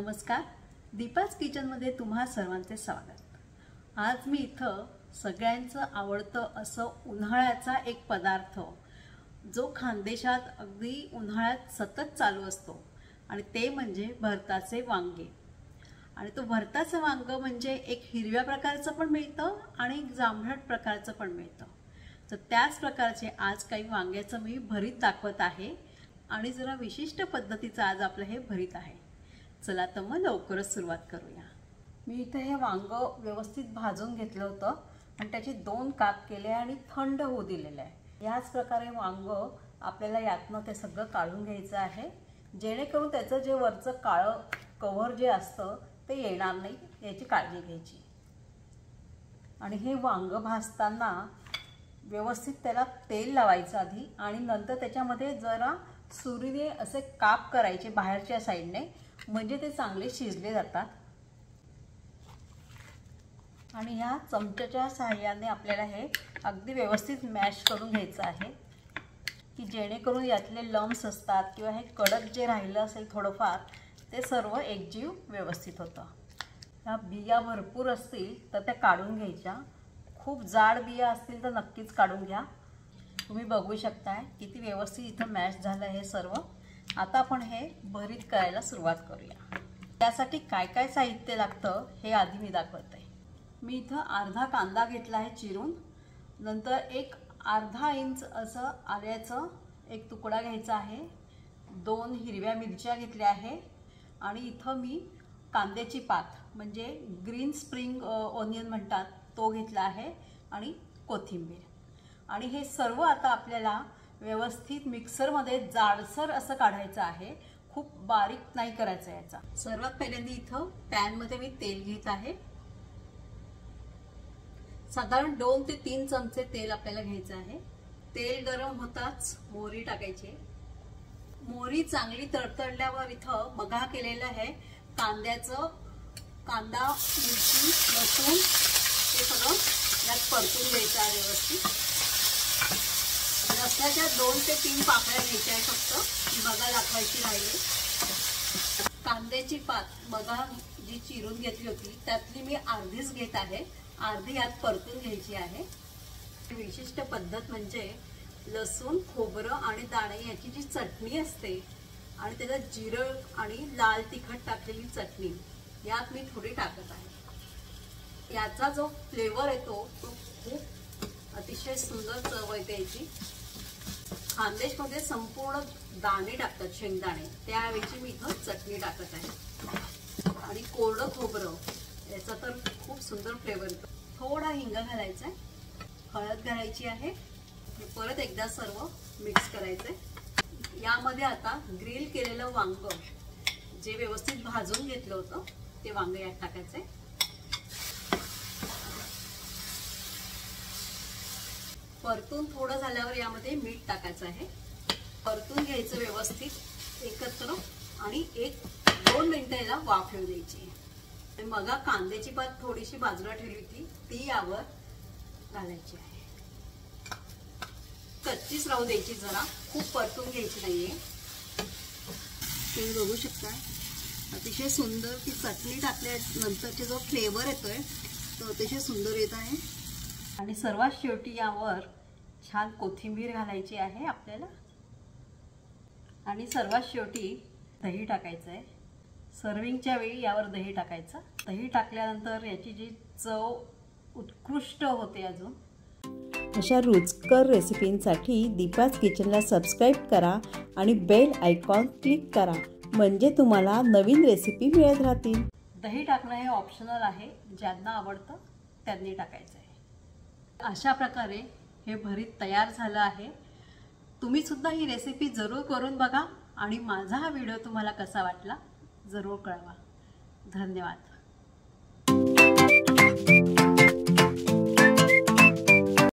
नमस्कार, दीपाज किचनमध्ये तुम्हा सर्वांचे स्वागत। आज मी इथं सगळ्यांचं आवडतं असं उन्हाळ्याचा एक पदार्थ जो खानदेशात अगदी उन्हाळ्यात सतत चालू असतो आणि ते म्हणजे भरताचे वांगे। आणि तो भरताचं वांग म्हणजे एक हिरव्या प्रकारचं पण मिळतं आणि एक जांभळट प्रकारचं पण मिळतं। तर त्याच प्रकारचे आज काही वांग्याचं मी भरीत दाखवत आहे आणि जरा विशिष्ट पद्धतीचं आज आपलं हे भरीत आहे। चला तर मग लवकरच सुरुवात करूया। मी इथे हे वांग व्यवस्थित भाजून घेतलं होतं आणि त्याचे 2 काप केले आणि थंड होऊ दिलेले आहे। याच प्रकारे वांग आपल्याला यातनं ते सगळं काढून घ्यायचं आहे, जेणेकरून त्याचं जे वरचं काळं कव्हर जे असतं ते येणार नाही याची काळजी घ्यायची। आणि हे वांग भाजताना व्यवस्थित त्याला तेल लावायचं आधी आणि नंतर त्याच्यामध्ये जरा सुरीने असे काप करायचे बाहेरच्या साईडने, म्हणजे ते चांगले शिजले जातात। आणि या चमच्याच्या सहाय्याने आपल्याला हे अगदी व्यवस्थित मॅश करून घ्यायचं आहे की जेणेकरून यातले लम्स असतात किंवा हे कडक जे राहिलं असेल थोडंफार ते सर्व एकजीव व्यवस्थित होतं। ह्या बिया भरपूर असतील तर त्या काढून घ्यायच्या, खूप जाड बिया असतील तर नक्कीच काढून घ्या। तुम्ही बघू शकताय किती व्यवस्थित इथं मॅश झालं हे सर्व। आता आपण हे भरीत करायला सुरुवात करूया। त्यासाठी काय काय साहित्य लागतं हे आधी मी दाखवते। मी इथं अर्धा कांदा घेतला आहे चिरून, नंतर एक अर्धा इंच असं आल्याचं एक तुकडा घ्यायचा आहे, 2 हिरव्या मिरच्या घेतल्या आहे आणि इथं मी कांद्याची पात म्हणजे ग्रीन स्प्रिंग ऑनियन म्हणतात तो घेतला आहे आणि कोथिंबीर। आणि हे सर्व आता आपल्याला व्यवस्थित मिक्सरमध्ये जाडसर असं काढायचं आहे, खूप बारीक नाही करायचं याचा। सर्वात पहिल्यांदा इथं पॅनमध्ये मी तेल घेत आहे, साधारण 2 ते 3 चमचे तेल आपल्याला घ्यायचं आहे। तेल गरम होताच मोहरी टाकायची। मोहरी चांगली तडतडल्यावर इथं बघा केलेलं आहे कांदा, मिरची, लसूण हे सगळं यात परतून घ्यायचं आहे व्यवस्थित। लसणाच्या 2 ते 3 पाकळ्या घ्यायच्या आहे फक्त, ती बघा दाखवायची राहिली। कांद्याची पात बघा जी चिरून घेतली होती त्यातली मी अर्धीच घेत आहे, अर्धी यात परतून घ्यायची आहे। विशिष्ट पद्धत म्हणजे लसूण, खोबरं आणि दाणे याची जी चटणी असते आणि त्याच्यात जिरं आणि लाल तिखट टाकलेली चटणी यात मी थोडी टाकत आहे। याचा जो फ्लेवर येतो तो खूप अतिशय सुंदर चव येते याची। खानदेशमध्ये संपूर्ण दाणे टाकतात, शेंगदाणे, त्याऐवजी मी इथं चटणी टाकत आहे। आणि कोरडं खोबरं याचा तर खूप सुंदर फ्लेवर येतो। थोडा हिंग घालायचा आहे, हळद घालायची आहे, परत एकदा सर्व मिक्स करायचंय। यामध्ये आता ग्रिल केलेलं वांग जे व्यवस्थित भाजून घेतलं होतं ते वांग यात टाकायचंय। परतून थोडं झाल्यावर यामध्ये मीठ टाकायचं आहे, परतून घ्यायचं व्यवस्थित एकत्र आणि 1-2 मिनिटं याला वाफ येऊ द्यायची। मग कांद्याची पात थोडीशी बाजूला ठेवली होती ती यावर घालायची आहे, कच्चीच राहू द्यायची, जरा खूप परतून घ्यायची नाहीये। तुम्ही बघू शकता अतिशय सुंदर ती चटणी टाकल्यानंतरचा जो फ्लेवर येतोय तो अतिशय सुंदर येत आहे। आणि सर्वात शेवटी यावर छान कोथिंबीर घालायची आहे आपल्याला। आणि सर्वात शेवटी दही टाकायचं आहे, सर्विंगच्या वेळी यावर दही टाकायचं। दही टाकल्यानंतर याची जी चव उत्कृष्ट होते अजून। अशा रुचकर रेसिपींसाठी दीपाज किचनला सबस्क्राईब करा आणि बेल आयकॉन क्लिक करा, म्हणजे तुम्हाला नवीन रेसिपी मिळत राहतील। दही टाकणं हे ऑप्शनल आहे, ज्यांना आवडतं त्यांनी टाकायचं आहे। अशा प्रकारे हे भरीत तयार झालं आहे। तुम्ही सुद्धा ही रेसिपी जरूर करून बघा आणि माझा हा व्हिडिओ तुम्हाला कसा वाटला जरूर कळवा। धन्यवाद।